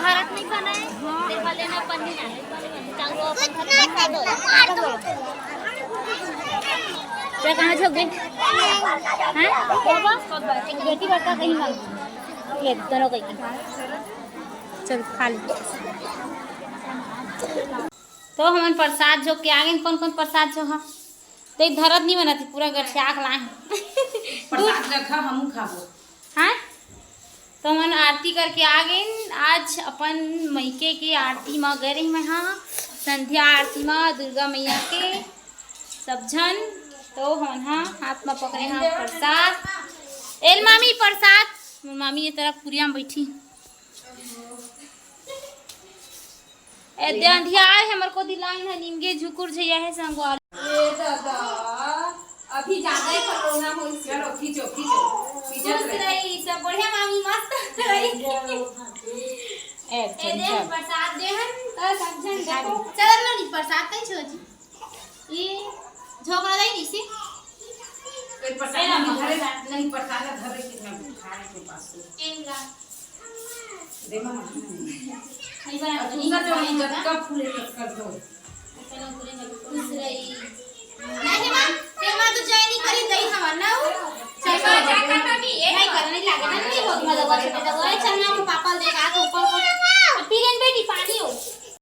भारत नहीं खाना है, क्या कहाँ झोंक गई? बेटी बता कहीं मांग ये दोनों कहीं चल खा ली। तो हम प्रसाद जो के आगे कौन कौन प्रसाद जो है तो धरत नहीं बनाती पूरा घर से आग लाए प्रसाद रखा हम खाबो। हाँ तो हम आरती करके आ गए। आज अपन मैके की आरती में गए रही मैं हाँ संध्या आरती में दुर्गा मैया के सब जन। तो हम हाँ हाथ में पकड़े हाँ प्रसाद एल मामी प्रसाद मामी ये तरफ पुरिया में बैठी ध्यान हमर को दिलाइन है निमगे झुकुर झैया है संगवाल ए दादा अभी ज्यादा ही कोरोना हो चलो खींचो खींचो खुश रही सब बढ़िया मामी मस्त रही ए दे प्रसाद दे हम तो समझन देखो चल लो नी प्रसाद कई छो जी ये झोकड़ा दई नी से कोई प्रसाद नहीं प्रसाद घर कितना खाने के पास एंगा दे मामा नहीं बना तो दूसरा जो नहीं जब कब फूले कर दो चलो पूरे खुश रही नहीं मां ते मां तो जय नहीं करी दई हमार ना चाहे जा का नहीं ए नहीं करने लागे ना नहीं होत मतलब छोटे